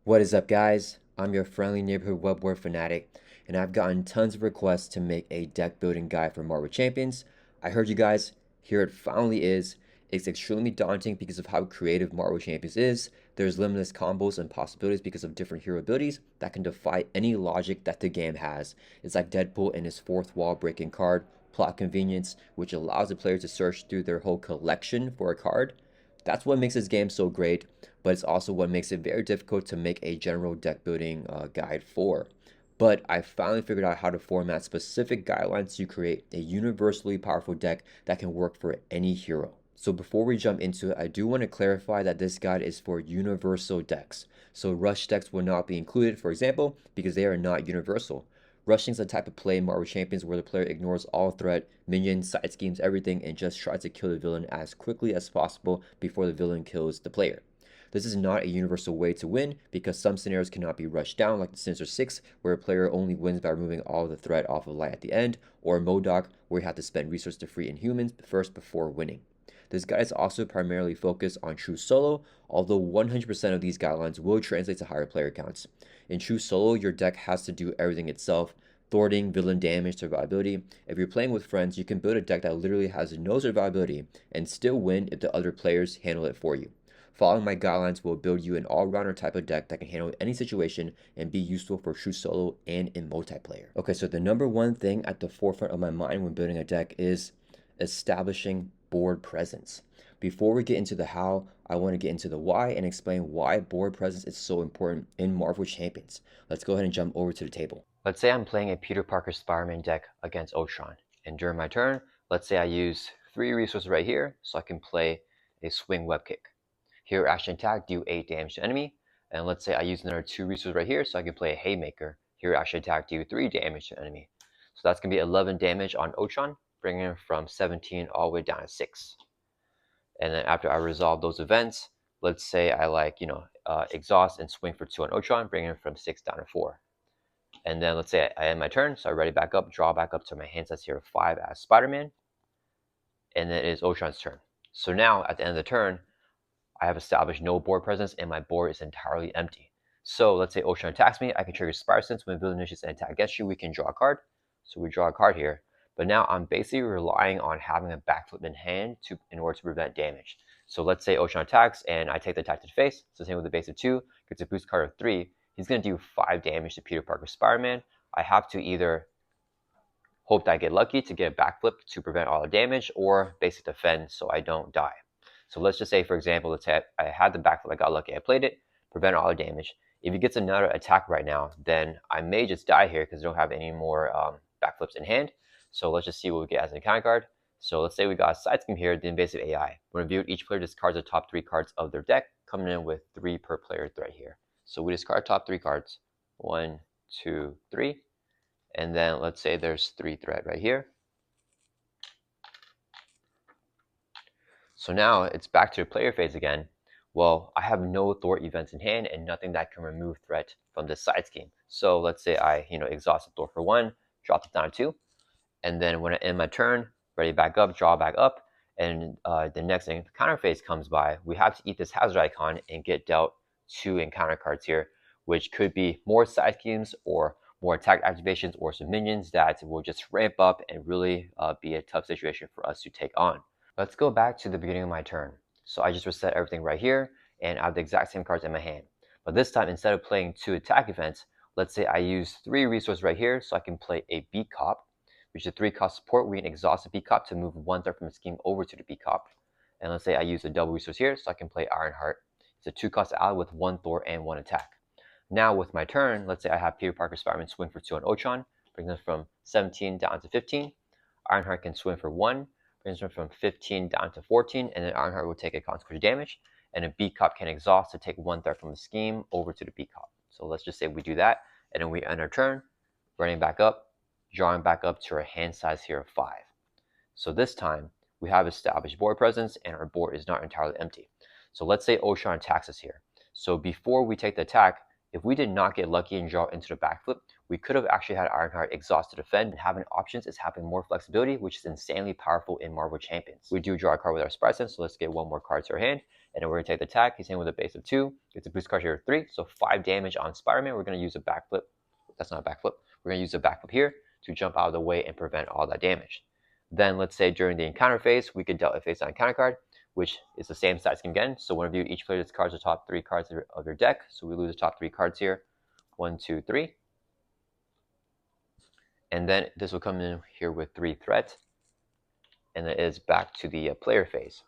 What is up, guys? I'm your friendly neighborhood web war fanatic, and I've gotten tons of requests to make a deck building guide for Marvel Champions. I heard you guys. Here it finally is. It's extremely daunting because of how creative Marvel Champions is. There's limitless combos and possibilities because of different hero abilities that can defy any logic that the game has. It's like Deadpool and his fourth wall breaking card, plot convenience, which allows the player to search through their whole collection for a card. That's what makes this game so great, but it's also what makes it very difficult to make a general deck building guide for. But I finally figured out how to format specific guidelines to create a universally powerful deck that can work for any hero. So before we jump into it, I do want to clarify that this guide is for universal decks. So rush decks will not be included, for example, because they are not universal. Rushing is a type of play in Marvel Champions where the player ignores all threat, minions, side schemes, everything, and just tries to kill the villain as quickly as possible before the villain kills the player. This is not a universal way to win because some scenarios cannot be rushed down, like the Sinister 6, where a player only wins by removing all of the threat off of light at the end, or Modoc, where you have to spend resources to free Inhumans first before winning. This guide is also primarily focused on true solo, although 100% of these guidelines will translate to higher player counts. In true solo, your deck has to do everything itself, thwarting, villain damage, survivability. If you're playing with friends, you can build a deck that literally has no survivability and still win if the other players handle it for you. Following my guidelines will build you an all-rounder type of deck that can handle any situation and be useful for true solo and in multiplayer. Okay, so the number one thing at the forefront of my mind when building a deck is establishing board presence. Before we get into the how, I want to get into the why and explain why board presence is so important in Marvel Champions. Let's go ahead and jump over to the table. Let's say I'm playing a Peter Parker Spider-Man deck against Ultron, and during my turn, let's say I use 3 resources right here so I can play a swing web kick. Hero action attack, do 8 damage to enemy, and let's say I use another 2 resources right here so I can play a haymaker. Hero action attack, do 3 damage to enemy. So that's going to be 11 damage on Ultron, bringing him from 17 all the way down to 6. And then after I resolve those events, let's say I exhaust and swing for 2 on Ultron, bringing him from 6 down to 4. And then let's say I end my turn, so I ready back up, draw back up to my hand size here of 5 as Spider-Man, and then it is Ultron's turn. So now at the end of the turn, I have established no board presence and my board is entirely empty. So let's say Ultron attacks me, I can trigger Spire Sense. When a villain initiates an attack against you, we can draw a card. So we draw a card here. But now I'm basically relying on having a backflip in hand in order to prevent damage. So let's say Ultron attacks and I take the attack to the face. So same with the base of 2, gets a boost card of 3. He's going to do 5 damage to Peter Parker Spider-Man. I have to either hope that I get lucky to get a backflip to prevent all the damage, or basically defend so I don't die. So let's just say, for example, let's say I had the backflip, I got lucky, I played it, prevent all the damage. If he gets another attack right now, then I may just die here because I don't have any more backflips in hand. So let's just see what we get as an encounter card. So let's say we got a side scheme here, the invasive AI. When reviewed, each player discards the top 3 cards of their deck, coming in with 3 per player threat here. So we discard top 3 cards, 1, 2, 3. And then let's say there's 3 threat right here. So now it's back to the player phase again. Well, I have no thwart events in hand and nothing that can remove threat from this side scheme. So let's say I exhaust the thwart for 1, drop it down to 2, and then when I end my turn, ready back up, draw back up, and the next encounter phase comes by, we have to eat this hazard icon and get dealt 2 encounter cards here, which could be more side schemes or more attack activations or some minions that will just ramp up and really be a tough situation for us to take on. Let's go back to the beginning of my turn. So I just reset everything right here, and I have the exact same cards in my hand. But this time, instead of playing 2 attack events, let's say I use 3 resources right here, so I can play a Beat Cop, which is a 3-cost support. We can exhaust the Beat Cop to move 1 threat from the scheme over to the Beat Cop. And let's say I use a double resource here, so I can play Ironheart. It's a 2-cost ally with 1 thwart and 1 attack. Now with my turn, let's say I have Peter Parker Spider-Man swing for 2 on Ultron, brings him from 17 down to 15. Ironheart can swing for 1, brings him from 15 down to 14, and then Ironheart will take a consequence damage, and a Beat Cop can exhaust to take 1 threat from the scheme over to the Beat Cop. So let's just say we do that, and then we end our turn, running back up, drawing back up to our hand size here of 5. So this time, we have established board presence, and our board is not entirely empty. So let's say Ultron attacks us here. So before we take the attack, If we did not get lucky and draw into the backflip, we could have actually had Ironheart exhaust to defend, and having options is having more flexibility, which is insanely powerful in Marvel Champions. We do draw a card with our Spy Sense, so let's get one more card to our hand, and then we're going to take the attack. He's in with a base of 2. It's a boost card here of 3, so 5 damage on Spider-Man. We're going to use a backflip. That's not a backflip. We're going to use a backflip here to jump out of the way and prevent all that damage. Then let's say during the encounter phase, we could dealt a face-down encounter card, which is the same side scheme again. So whenever you each player discards the top 3 cards of your deck, so we lose the top 3 cards here. 1, 2, 3. And then this will come in here with 3 threat. And then it is back to the player phase.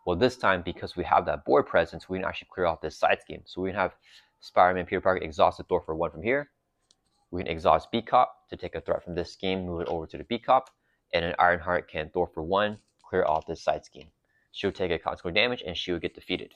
Well, this time, because we have that board presence, we can actually clear off this side scheme. So we can have Spider-Man, Peter Parker, exhaust the Thor for 1 from here. We can exhaust B-Cop to take a threat from this scheme, move it over to the B-Cop. And an Ironheart can Thor for 1, clear off this side scheme. She'll take a consequent damage and she will get defeated.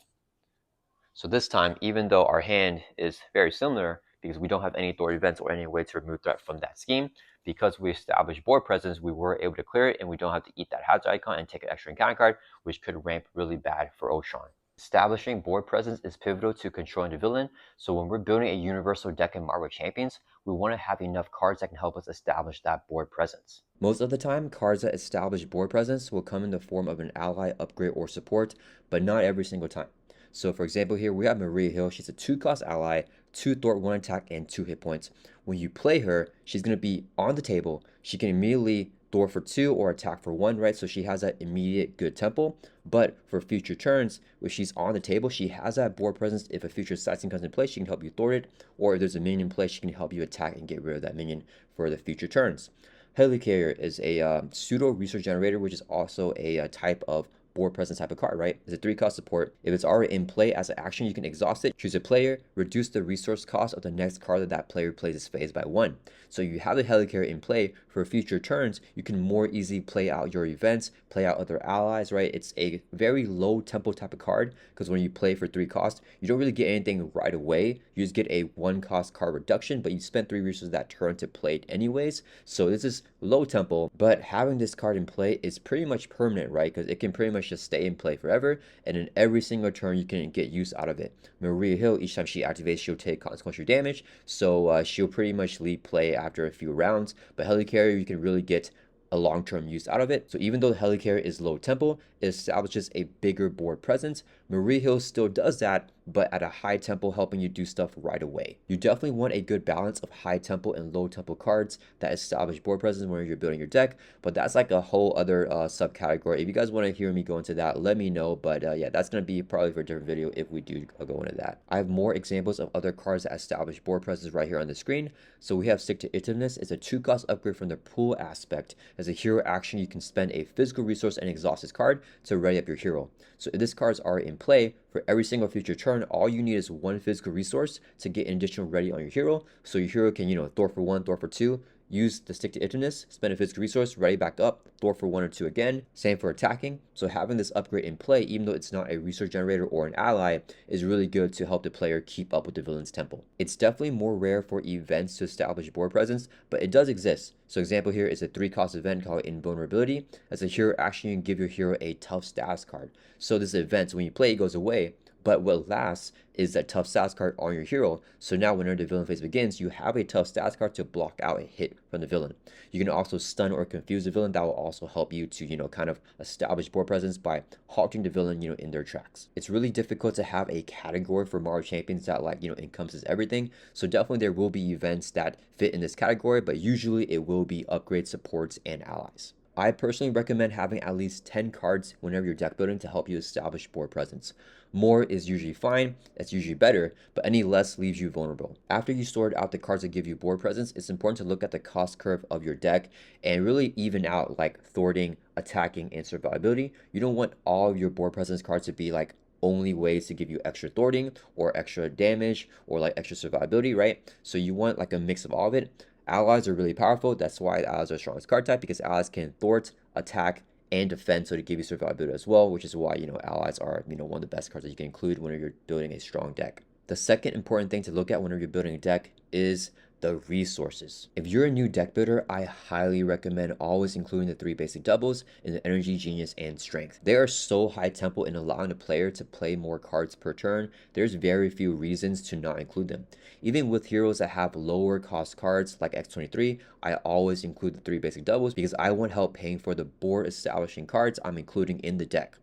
So this time, even though our hand is very similar, because we don't have any Thor events or any way to remove threat from that scheme, because we established board presence, we were able to clear it, and we don't have to eat that hazard icon and take an extra encounter card, which could ramp really bad for Ocean. Establishing board presence is pivotal to controlling the villain, so when we're building a universal deck in Marvel Champions, we want to have enough cards that can help us establish that board presence. Most of the time, cards that establish board presence will come in the form of an ally, upgrade, or support, but not every single time. So for example here, we have Maria Hill. She's a 2-cost ally, 2 thwart, 1 attack, and 2 hit points. When you play her, she's going to be on the table. She can immediately thwart for 2 or attack for 1, right? So she has that immediate good tempo. But for future turns, if she's on the table, she has that board presence. If a future side scene comes in play, she can help you thwart it. Or if there's a minion in play, she can help you attack and get rid of that minion for the future turns. Helicarrier is a pseudo resource generator, which is also a type of board presence type of card, right? It's a 3-cost support. If it's already in play as an action, you can exhaust it, choose a player, reduce the resource cost of the next card that that player plays this phase by 1. So you have the Helicarrier in play for future turns. You can more easily play out your events, play out other allies, right? It's a very low tempo type of card because when you play for 3 cost, you don't really get anything right away. You just get a 1-cost card reduction, but you spend 3 resources that turn to play it anyways. So this is low tempo, but having this card in play is pretty much permanent, right? Because it can pretty much just stay in play forever, and in every single turn you can get use out of it. Maria Hill, each time she activates, she'll take consequential damage, so she'll pretty much leave play after a few rounds. But Helicarrier, you can really get a long-term use out of it. So even though the Helicarrier is low tempo, it establishes a bigger board presence. Maria Hill still does that, but at a high tempo, helping you do stuff right away. You definitely want a good balance of high tempo and low tempo cards that establish board presence when you're building your deck, but that's like a whole other subcategory. If you guys want to hear me go into that, let me know, but yeah, that's going to be probably for a different video if we do go into that. I have more examples of other cards that establish board presence right here on the screen. So we have Stick to Itiveness. It's a 2-cost upgrade from the pool aspect. As a hero action, you can spend a physical resource and exhaust this card to ready up your hero. So if this cards are in play, for every single future turn, all you need is 1 physical resource to get an additional ready on your hero. So your hero can, Thor for 1, Thor for 2, use the Stick to Itiveness, spend a physical resource, ready back up, Thor for 1 or 2 again. Same for attacking. So having this upgrade in play, even though it's not a resource generator or an ally, is really good to help the player keep up with the villain's tempo. It's definitely more rare for events to establish board presence, but it does exist. So example here is a 3-cost event called Invulnerability. As a hero action, you can give your hero a tough stats card. So this event, when you play, it goes away, but what lasts is that tough stats card on your hero. So now whenever the villain phase begins, you have a tough stats card to block out a hit from the villain. You can also stun or confuse the villain. That will also help you to, kind of establish board presence by halting the villain, in their tracks. It's really difficult to have a category for Marvel Champions that encompasses everything. So definitely there will be events that fit in this category, but usually it will be upgrade supports and allies. I personally recommend having at least 10 cards whenever you're deck building to help you establish board presence. More is usually fine, that's usually better, but any less leaves you vulnerable. After you sort out the cards that give you board presence, it's important to look at the cost curve of your deck and really even out like thwarting, attacking, and survivability. You don't want all of your board presence cards to be like only ways to give you extra thwarting or extra damage or like extra survivability, right? So you want like a mix of all of it. Allies are really powerful. That's why allies are the strongest card type, because allies can thwart, attack, and defend, so to give you survivability as well, which is why allies are one of the best cards that you can include whenever you're building a strong deck. The second important thing to look at whenever you're building a deck is the resources. If you're a new deck builder, I highly recommend always including the 3 basic doubles in the Energy, Genius, and Strength. They are so high tempo in allowing the player to play more cards per turn. There's very few reasons to not include them. Even with heroes that have lower cost cards like X23, I always include the 3 basic doubles because I want help paying for the board establishing cards I'm including in the deck.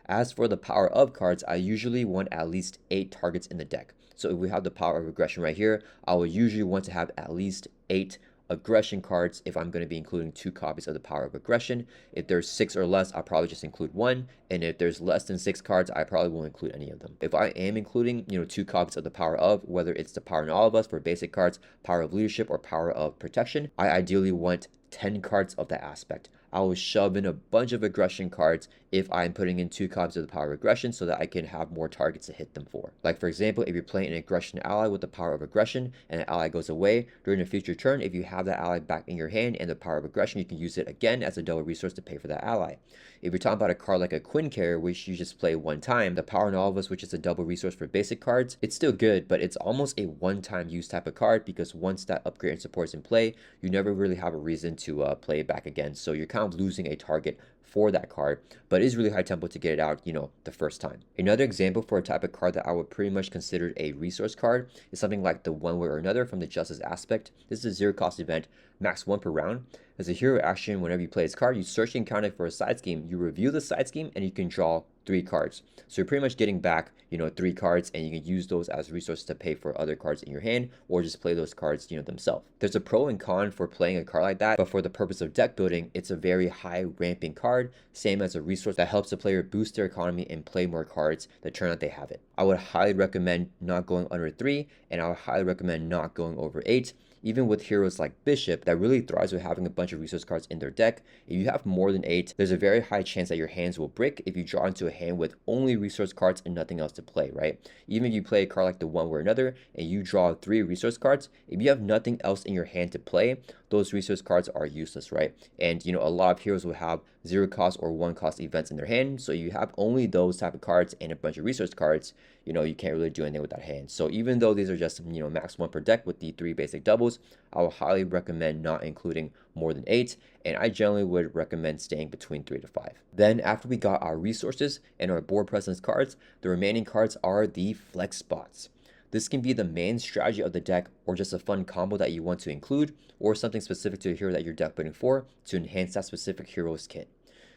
As for the power of cards, I usually want at least 8 targets in the deck. So if we have the power of aggression right here, I would usually want to have at least 8 aggression cards if I'm going to be including 2 copies of the power of aggression. If there's 6 or less, I'll probably just include 1. And if there's less than 6 cards, I probably won't include any of them. If I am including, 2 copies of the power of, whether it's the power in all of us for basic cards, power of leadership, or power of protection, I ideally want 10 cards of that aspect. I will shove in a bunch of aggression cards if I'm putting in 2 copies of the power of aggression so that I can have more targets to hit them for. Like for example, if you're playing an aggression ally with the power of aggression and an ally goes away during a future turn, if you have that ally back in your hand and the power of aggression, you can use it again as a double resource to pay for that ally. If you're talking about a card like a Quinn Carrier, which you just play one time, the power in all of us, which is a double resource for basic cards, it's still good, but it's almost a one-time use type of card because once that upgrade and support is in play, you never really have a reason to play it back again. So you're kind of losing a target for that card, but it is really high tempo to get it out, the first time. Another example for a type of card that I would pretty much consider a resource card is something like the One Way or Another from the Justice aspect. This is a 0 cost event, max 1 per round. As a hero action, whenever you play this card, you search the encounter for a side scheme, you review the side scheme, and you can draw 3 cards. So you're pretty much getting back, 3 cards, and you can use those as resources to pay for other cards in your hand, or just play those cards, themselves. There's a pro and con for playing a card like that, but for the purpose of deck building, it's a very high ramping card, same as a resource that helps the player boost their economy and play more cards the turn that they have it. I would highly recommend not going under 3, and I would highly recommend not going over 8. Even with heroes like Bishop that really thrives with having a bunch of resource cards in their deck, if you have more than 8, there's a very high chance that your hands will break if you draw into a hand with only resource cards and nothing else to play, right? Even if you play a card like the One Way or Another and you draw 3 resource cards, if you have nothing else in your hand to play, those resource cards are useless, right? And a lot of heroes will have 0 cost or 1 cost events in their hand, so you have only those type of cards and a bunch of resource cards, you can't really do anything with that hand. So even though these are just max 1 per deck with the 3 basic doubles, I will highly recommend not including more than 8, and I generally would recommend staying between 3 to 5. Then after we got our resources and our board presence cards, the remaining cards are the flex spots. This can be the main strategy of the deck, or just a fun combo that you want to include, or something specific to a hero that you're deck building for to enhance that specific hero's kit.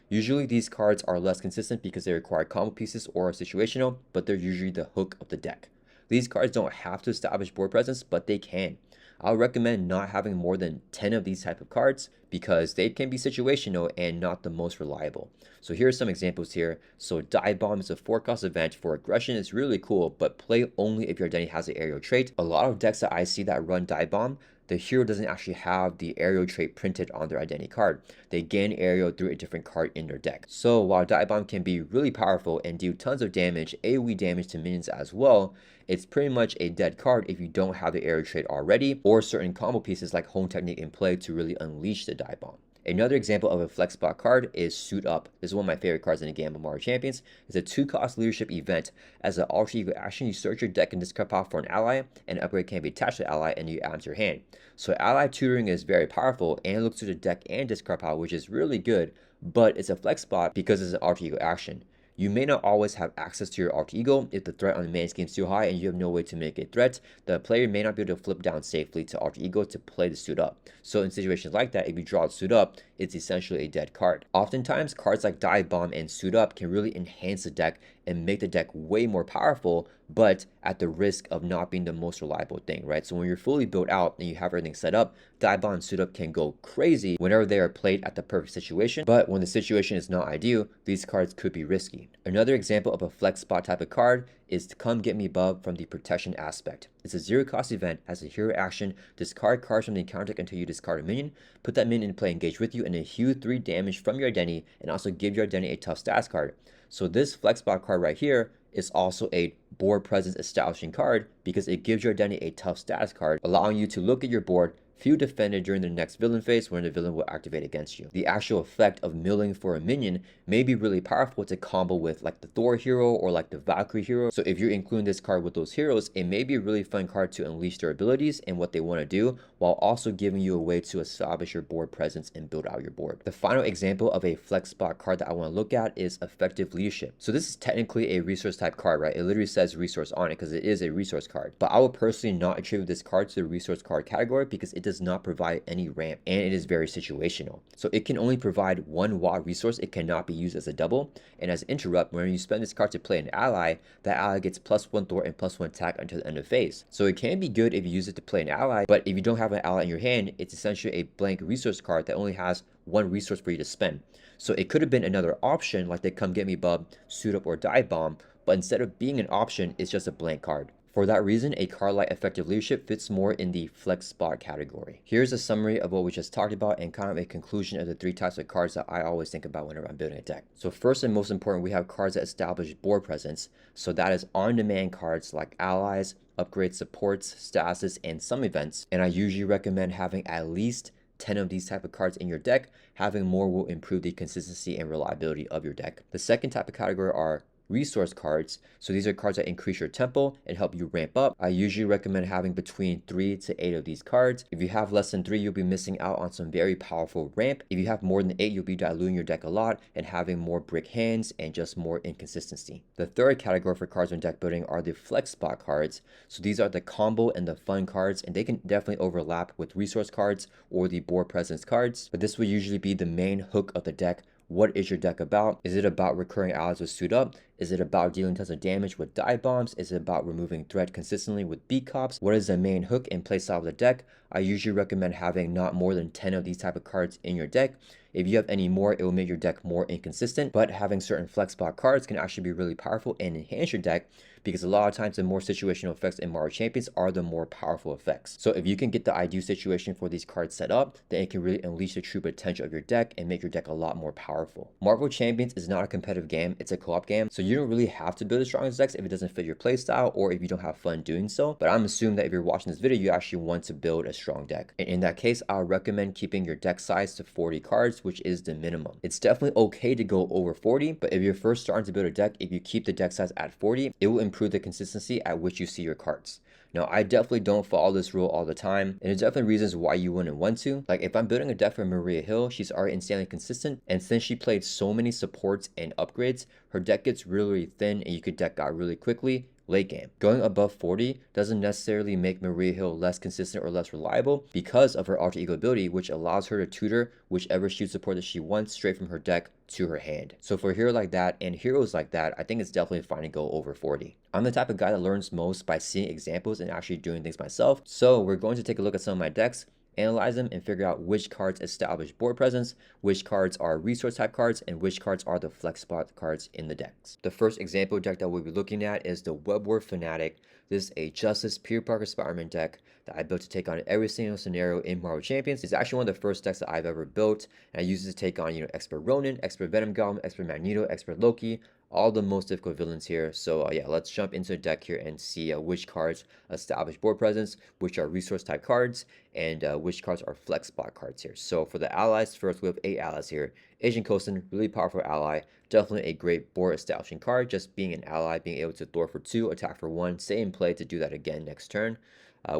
Usually these cards are less consistent because they require combo pieces or are situational, but they're usually the hook of the deck. These cards don't have to establish board presence, but they can. I would recommend not having more than 10 of these type of cards because they can be situational and not the most reliable. So here are some examples here. So Dive Bomb is a 4-cost event for aggression. It's really cool, but play only if your identity has an aerial trait. A lot of decks that I see that run Dive Bomb, the hero doesn't actually have the aerial trait printed on their identity card. They gain aerial through a different card in their deck. So while Dive Bomb can be really powerful and do tons of damage, AoE damage to minions as well, it's pretty much a dead card if you don't have the aerial trait already, or certain combo pieces like Home Technique in play to really unleash the Dive Bomb. Another example of a flex spot card is Suit Up. This is one of my favorite cards in the game of Mario Champions. It's a 2-cost leadership event. As an alter ego action, you search your deck and discard power for an ally, and an upgrade can be attached to the ally and you add to your hand. So ally tutoring is very powerful and looks through the deck and discard power, which is really good, but it's a flex spot because it's an alter ego action. You may not always have access to your alter ego if the threat on the main scheme is too high and you have no way to make a threat. The player may not be able to flip down safely to alter ego to play the Suit Up. So in situations like that, if you draw a Suit Up, it's essentially a dead card. Oftentimes, cards like Dive Bomb and Suit Up can really enhance the deck and make the deck way more powerful, but at the risk of not being the most reliable thing, right? So when you're fully built out and you have everything set up, Dive Bomb and Suit Up can go crazy whenever they are played at the perfect situation, but when the situation is not ideal, these cards could be risky. Another example of a flex spot type of card is to Come Get Me Bub from the protection aspect. It's a 0-cost event. As a hero action, discard cards from the encounter deck until you discard a minion, put that minion in play, engage with you, and then heal 3 damage from your identity, and also give your identity a tough stats card. So this flex spot card right here is also a board presence establishing card because it gives your identity a tough stats card, allowing you to look at your board, few defended during the next villain phase when the villain will activate against you. The actual effect of milling for a minion may be really powerful to combo with like the Thor hero or like the Valkyrie hero. So if you're including this card with those heroes, it may be a really fun card to unleash their abilities and what they want to do, while also giving you a way to establish your board presence and build out your board. The final example of a flex spot card that I want to look at is Effective Leadership. So this is technically a resource type card, right? It literally says resource on it because it is a resource card. But I would personally not attribute this card to the resource card category because it does not provide any ramp and it is very situational. So it can only provide one WA resource. It cannot be used as a double. And as an interrupt, when you spend this card to play an ally, that ally gets +1 Thor and +1 attack until the end of phase. So it can be good if you use it to play an ally, but if you don't have an ally in your hand, it's essentially a blank resource card that only has one resource for you to spend. So it could have been another option like the Come Get Me Bub, Suit Up, or Dive Bomb, but instead of being an option, it's just a blank card. For that reason, a card like Effective Leadership fits more in the flex spot category. Here's a summary of what we just talked about and kind of a conclusion of the 3 types of cards that I always think about whenever I'm building a deck. So first and most important, we have cards that establish board presence. So that is on-demand cards like allies, upgrade supports, statuses, and some events. And I usually recommend having at least 10 of these type of cards in your deck. Having more will improve the consistency and reliability of your deck. The second type of category are resource cards. So these are cards that increase your tempo and help you ramp up. I usually recommend having between 3 to 8 of these cards. If you have less than 3, you'll be missing out on some very powerful ramp. If you have more than 8, you'll be diluting your deck a lot and having more brick hands and just more inconsistency. The third category for cards in deck building are the flex spot cards. So these are the combo and the fun cards, and they can definitely overlap with resource cards or the board presence cards, but this will usually be the main hook of the deck. What is your deck about? Is it about recurring allies with Suit Up? Is it about dealing tons of damage with dive bombs? Is it about removing threat consistently with beat cops? What is the main hook and playstyle of the deck? I usually recommend having not more than 10 of these type of cards in your deck. If you have any more, it will make your deck more inconsistent, but having certain flex spot cards can actually be really powerful and enhance your deck, because a lot of times the more situational effects in Marvel Champions are the more powerful effects. So if you can get the ideal situation for these cards set up, then it can really unleash the true potential of your deck and make your deck a lot more powerful. Marvel Champions is not a competitive game, it's a co-op game, so you don't really have to build the strongest decks if it doesn't fit your playstyle or if you don't have fun doing so. But I'm assuming that if you're watching this video, you actually want to build a strong deck. And in that case, I would recommend keeping your deck size to 40 cards, which is the minimum. It's definitely okay to go over 40, but if you're first starting to build a deck, if you keep the deck size at 40, it will improve the consistency at which you see your cards. Now, I definitely don't follow this rule all the time, and there's definitely reasons why you wouldn't want to. Like, if I'm building a deck for Maria Hill, she's already insanely consistent, and since she played so many supports and upgrades, her deck gets really, really thin, and you could deck out really quickly late game. Going above 40 doesn't necessarily make Maria Hill less consistent or less reliable because of her alter ego ability, which allows her to tutor whichever shield support that she wants straight from her deck to her hand. So for a hero like that and heroes like that, I think it's definitely fine to go over 40. I'm the type of guy that learns most by seeing examples and actually doing things myself. So we're going to take a look at some of my decks, analyze them, and figure out which cards establish board presence, which cards are resource type cards, and which cards are the flex spot cards in the decks. The first example deck that we'll be looking at is the Webwar Fanatic. This is a Justice Peter Parker Spider-Man deck that I built to take on every single scenario in Marvel Champions. It's actually one of the first decks that I've ever built, and I use it to take on, Expert Ronin, Expert Venom Goblin, Expert Magneto, Expert Loki, all the most difficult villains here. So yeah, let's jump into the deck here and see which cards establish board presence, which are resource type cards, and which cards are flex spot cards here. So for the allies, first we have 8 allies here. Agent Coulson, really powerful ally, definitely a great board establishing card. Just being an ally, being able to Thor for 2, attack for 1, stay in play to do that again next turn.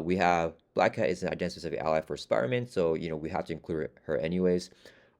We have Black Cat is an identity specific ally for Spider-Man, so we have to include her anyways.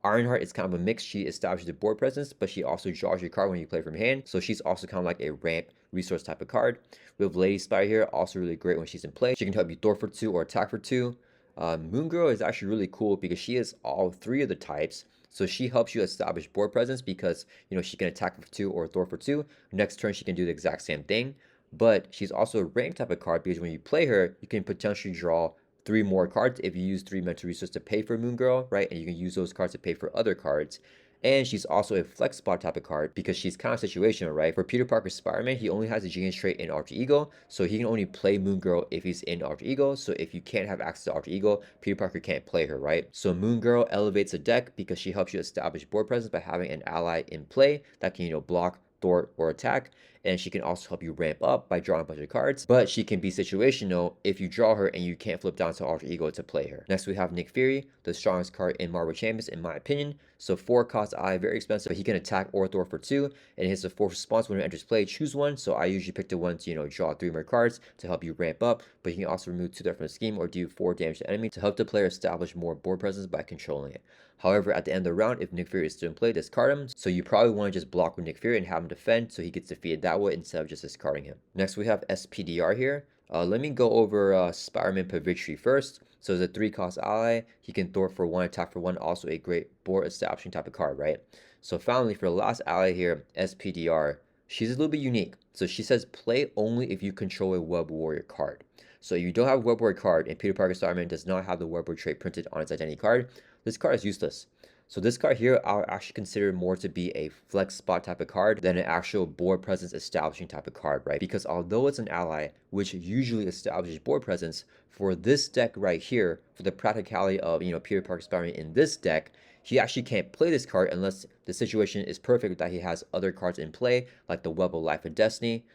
Ironheart is kind of a mix. She establishes the board presence, but she also draws your card when you play from hand. So she's also kind of like a ramp resource type of card. We have Lady Spider here, also really great when she's in play. She can help you Thor for 2 or attack for 2. Moon Girl is actually really cool because she is all 3 of the types. So she helps you establish board presence because, she can attack for 2 or Thor for 2. Next turn, she can do the exact same thing. But she's also a ramp type of card because when you play her, you can potentially draw 3 more cards if you use 3 mental resources to pay for Moon Girl, right? And you can use those cards to pay for other cards. And she's also a flex spot type of card because she's kind of situational, right? For Peter Parker Spider-Man, he only has a genius trait in Alter Ego, so he can only play Moon Girl if he's in Alter Ego. So if you can't have access to Alter Ego, Peter Parker can't play her, right? So Moon Girl elevates the deck because she helps you establish board presence by having an ally in play that can, block, thwart, or attack. and she can also help you ramp up by drawing a bunch of cards, but she can be situational if you draw her and you can't flip down to Alter Ego to play her. Next we have Nick Fury, the strongest card in Marvel Champions in my opinion. So 4 cost ally, very expensive, but he can attack or thwart for 2, and it hits a force response when it enters play. Choose one, so I usually pick the one to, draw 3 more cards to help you ramp up, but you can also remove 2 threat from the scheme or do 4 damage to enemy to help the player establish more board presence by controlling it. However, at the end of the round, if Nick Fury is still in play, discard him, so you probably want to just block with Nick Fury and have him defend so he gets defeated that way instead of just discarding him. Next we have SPDR here. Let me go over Spider-Man Pavitri first. So as a 3 cost ally, he can thwart for 1, attack for 1, also a great board establishing type of card, right? So finally, for the last ally here, SPDR, she's a little bit unique. So she says play only if you control a Web Warrior card. So if you don't have a Web Warrior card and Peter Parker Spider-Man does not have the Web Warrior trait printed on its identity card, this card is useless. So this card here, I'll actually consider more to be a flex spot type of card than an actual board presence establishing type of card, right? Because although it's an ally, which usually establishes board presence, for this deck right here, for the practicality of, Peter Parker Spider-Man in this deck, he actually can't play this card unless the situation is perfect that he has other cards in play, like the Web of Life and Destiny,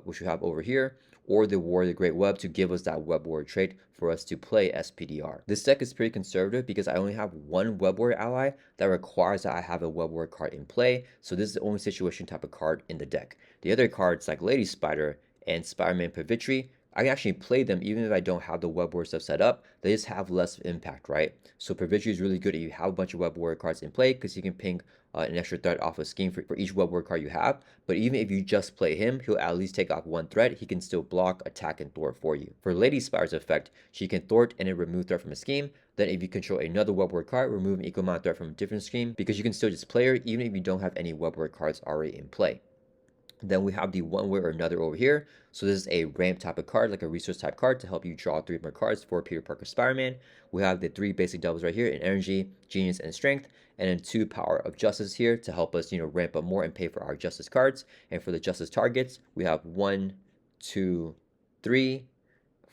which we have over here, or the War of the Great Web to give us that Web Warrior trait for us to play SPDR. This deck is pretty conservative because I only have one Web Warrior ally that requires that I have a Web Warrior card in play, so this is the only situation type of card in the deck. The other cards like Lady Spider and Spider-Man Pavitri, I can actually play them even if I don't have the Web Warrior stuff set up. They just have less impact, right? So Pavitri is really good if you have a bunch of Web Warrior cards in play because you can ping an extra threat off a scheme for each Web Warrior card you have. But even if you just play him, he'll at least take off 1 threat. He can still block, attack, and thwart for you. For Lady Spider's effect, she can thwart and then remove threat from a scheme. Then if you control another Web Warrior card, remove an equal amount of threat from a different scheme because you can still just play her even if you don't have any Web Warrior cards already in play. Then we have the one way or another over here. So this is a ramp type of card, like a resource type card to help you draw 3 more cards for Peter Parker Spider-Man. We have the 3 basic doubles right here in energy, genius, and strength, and then 2 power of justice here to help us, ramp up more and pay for our justice cards. And for the justice targets, we have 1, 2, 3,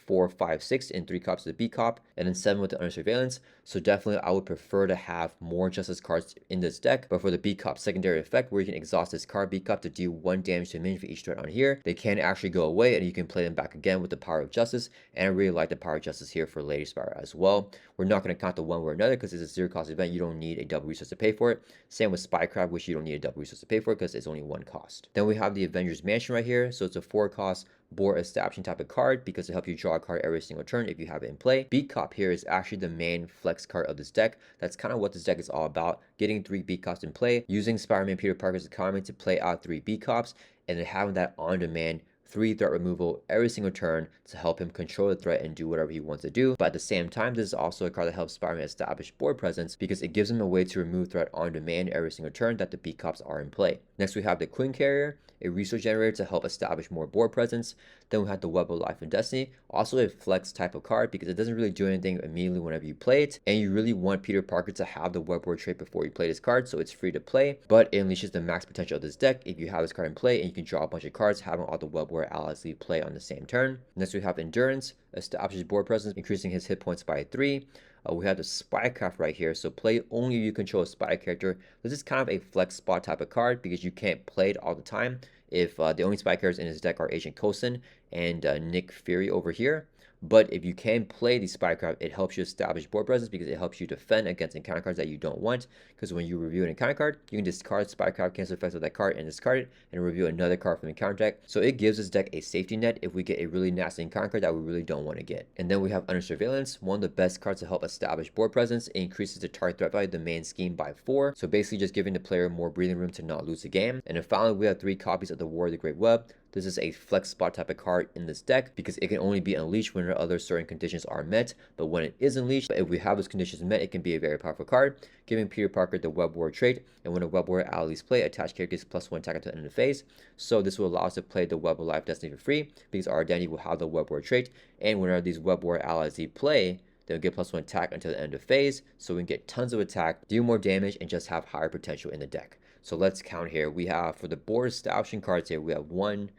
4, 5, 6 in 3 copies of the B cop, and then 7 with the under surveillance. So definitely I would prefer to have more justice cards in this deck, but for the B cop secondary effect where you can exhaust this card B cop to deal 1 damage to a minion for each threat on here, they can actually go away and you can play them back again with the power of justice. And I really like the power of justice here for Lady Spider as well. We're not going to count the one way or another because it's a 0 cost event. You don't need a double resource to pay for it. Same with Spycraft, which you don't need a double resource to pay for it because it's only 1 cost. Then we have the Avengers Mansion right here. So it's a 4 cost board establishing type of card because it helps you draw a card every single turn if you have it in play. Beat Cop here is actually the main flex card of this deck. That's kind of what this deck is all about, getting 3 Beat Cops in play, using Spider-Man Peter Parker's economy to play out 3 Beat Cops, and then having that on-demand 3 threat removal every single turn to help him control the threat and do whatever he wants to do. But at the same time, this is also a card that helps Spider-Man establish board presence because it gives him a way to remove threat on demand every single turn that the Beat Cops are in play. Next, we have the Queen Carrier, a resource generator to help establish more board presence. Then we have the Web of Life and Destiny, also a flex type of card because it doesn't really do anything immediately whenever you play it, and you really want Peter Parker to have the Web Warrior trait before you play this card, so it's free to play, but it unleashes the max potential of this deck if you have this card in play and you can draw a bunch of cards, having all the Web Warrior allies leave play on the same turn. Next we have Endurance, establishes board presence, increasing his hit points by 3. We have the Spycraft right here, so play only if you control a spy character. This is kind of a flex spot type of card because you can't play it all the time if the only spy characters in his deck are Agent Coulson and Nick Fury over here. But if you can play the Spycraft, it helps you establish board presence because it helps you defend against encounter cards that you don't want. Because when you review an encounter card, you can discard Spycraft, cancel effects of that card, and discard it, and review another card from the encounter deck. So it gives this deck a safety net if we get a really nasty encounter card that we really don't want to get. And then we have Under Surveillance, one of the best cards to help establish board presence. It increases the target threat value of the main scheme by 4. So basically just giving the player more breathing room to not lose the game. And then finally, we have 3 copies of the War of the Great Web. This is a flex spot type of card in this deck because it can only be unleashed when other certain conditions are met. But when it is unleashed, if we have those conditions met, it can be a very powerful card, giving Peter Parker the Web Warrior trait. And when a Web Warrior allies play, attached character gets +1 attack until the end of the phase. So this will allow us to play the Web of Life Destiny for free because our identity will have the Web Warrior trait. And whenever these Web Warrior allies play, they'll get +1 attack until the end of phase. So we can get tons of attack, do more damage, and just have higher potential in the deck. So let's count here. We have, for the board establishing cards here, we have 1,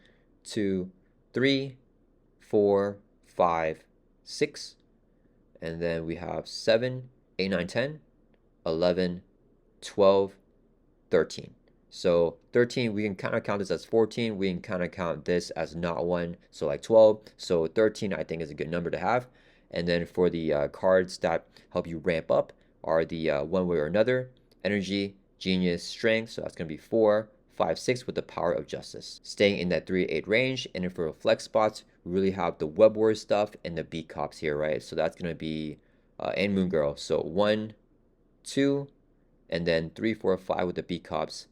2, 3, 4, 5, 6, and then we have 7, 8, 9, 10, 11, 12, 13. So 13, we can kind of count this as 14. We can kind of count this as not 1, so like 12. So 13, I think, is a good number to have. And then for the cards that help you ramp up are the one way or another, energy, genius, strength. So that's going to be 4, 5, 6 with the power of justice. Staying in that 3 to 8 range. And then for flex spots, we really have the web war stuff and the beat cops here, right? So that's going to be, and Moon Girl. So 1, 2, and then 3, 4, 5 with the beat cops.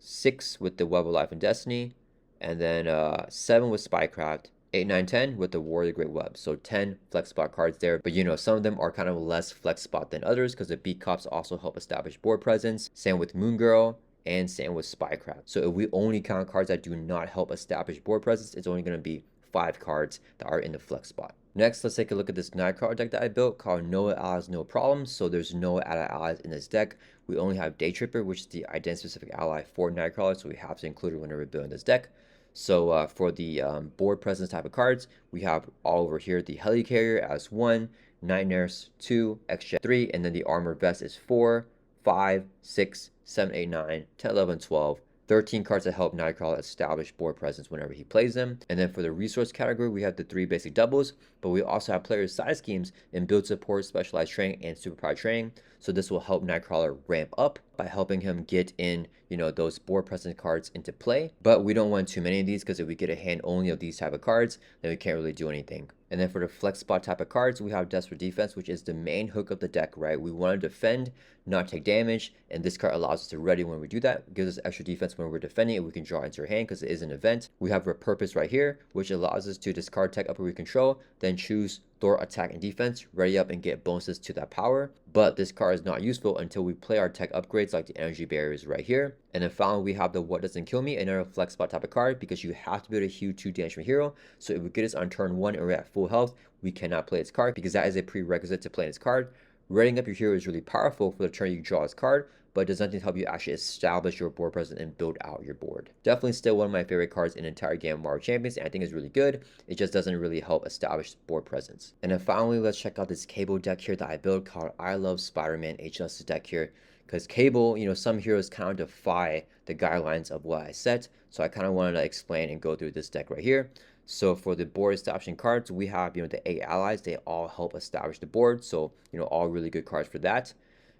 6 with the Web of Life and Destiny, and then 7 with Spycraft, 8, 9, 10 with the War of the Great Web. So 10 flex spot cards there, but you know, some of them are kind of less flex spot than others because the beat cops also help establish board presence. Same with Moon Girl, and same with Spycraft. So if we only count cards that do not help establish board presence, it's only going to be 5 cards that are in the flex spot. Next, let's take a look at this Nightcrawler deck that I built called No Allies, No Problems. So there's no added allies in this deck. We only have Day Tripper, which is the identity-specific ally for Nightcrawler, so we have to include it whenever we're building this deck. So for the board presence type of cards, we have all over here the Helicarrier as 1, Night Nurse 2, X-Jet 3, and then the Armor Vest is 4, 5, 6, 7, 8, 9, 10, 11, 12. 13 cards that help Nightcrawler establish board presence whenever he plays them. And then for the resource category, we have the 3 basic doubles, but we also have player side schemes in build support, specialized training, and superpowered training. So this will help Nightcrawler ramp up by helping him get in, you know, those board presence cards into play. But we don't want too many of these because if we get a hand only of these type of cards, then we can't really do anything. And then for the flex spot type of cards, we have Desperate Defense, which is the main hook of the deck, right? We want to defend, not take damage, and this card allows us to ready when we do that. It gives us extra defense when we're defending it. We can draw into our hand because it is an event. We have Repurpose right here, which allows us to discard tech upper we control, then choose Thor attack and defense, ready up and get bonuses to that power. But this card is not useful until we play our tech upgrades like the energy barriers right here. And then finally we have the What Doesn't Kill Me, another flex spot type of card because you have to be able to heal 2 damage from hero. So if we get this on turn 1 and we're at full health, we cannot play this card because that is a prerequisite to play this card. Readying up your hero is really powerful for the turn you draw this card, but it does nothing to help you actually establish your board presence and build out your board. Definitely still one of my favorite cards in the entire game of Marvel Champions, and I think it's really good. It just doesn't really help establish board presence. And then finally, let's check out this Cable deck here that I built called I Love Spider-Man A Justice deck here. Because Cable, you know, some heroes kind of defy the guidelines of what I set, so I kind of wanted to explain and go through this deck right here. So for the board establishing cards, we have, you know, the 8 allies. They all help establish the board. So, you know, all really good cards for that.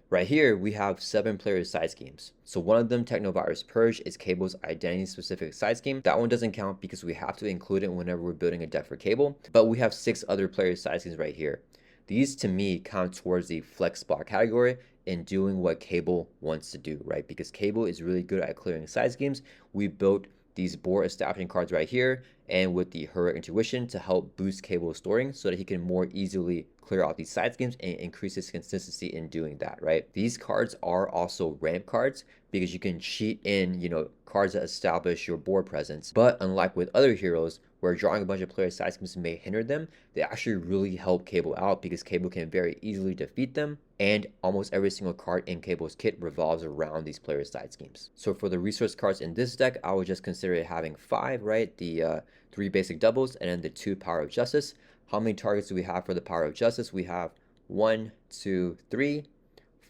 Right here, we have 7 player side schemes. So one of them, Technovirus Purge, is Cable's identity-specific side scheme. That one doesn't count because we have to include it whenever we're building a deck for Cable. But we have 6 other player side schemes right here. These, to me, count towards the flex spot category in doing what Cable wants to do, right? Because Cable is really good at clearing side schemes. We built these board establishing cards right here and with the Heroic Intuition to help boost Cable's storing so that he can more easily clear out these side schemes and increase his consistency in doing that, right? These cards are also ramp cards because you can cheat in, you know, cards that establish your board presence. But unlike with other heroes, where drawing a bunch of player side schemes may hinder them, they actually really help Cable out because Cable can very easily defeat them, and almost every single card in Cable's kit revolves around these player side schemes. So for the resource cards in this deck, I would just consider it having 5, right? The 3 basic doubles and then the 2 Power of Justice. How many targets do we have for the Power of Justice? We have 1, 2, 3,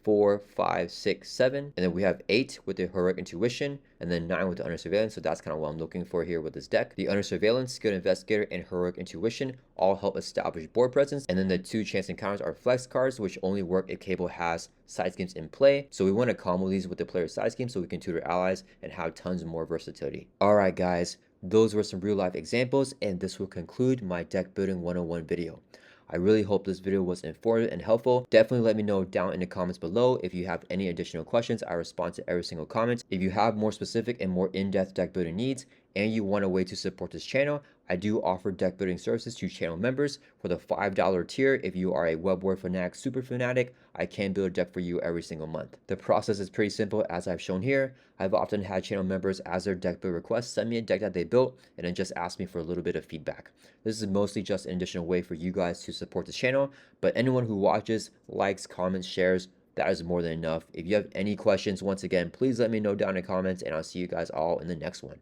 4, 5, 6, 7, and then we have 8 with the Heroic Intuition, and then 9 with the Under Surveillance. So that's kind of what I'm looking for here with this deck. The Under Surveillance, Skilled Investigator, and Heroic Intuition all help establish board presence, and then the 2 Chance Encounters are flex cards, which only work if Cable has side schemes in play. So we want to combo these with the player side scheme so we can tutor allies and have tons more versatility. Alright guys, those were some real life examples, and this will conclude my deck building 101 video. I really hope this video was informative and helpful. Definitely let me know down in the comments below if you have any additional questions. I respond to every single comment. If you have more specific and more in-depth deck building needs and you want a way to support this channel, I do offer deck building services to channel members. For the $5 tier, if you are a Web War Fanatic Super Fanatic, I can build a deck for you every single month. The process is pretty simple as I've shown here. I've often had channel members as their deck build request send me a deck that they built and then just ask me for a little bit of feedback. This is mostly just an additional way for you guys to support this channel, but anyone who watches, likes, comments, shares, that is more than enough. If you have any questions, once again, please let me know down in the comments and I'll see you guys all in the next one.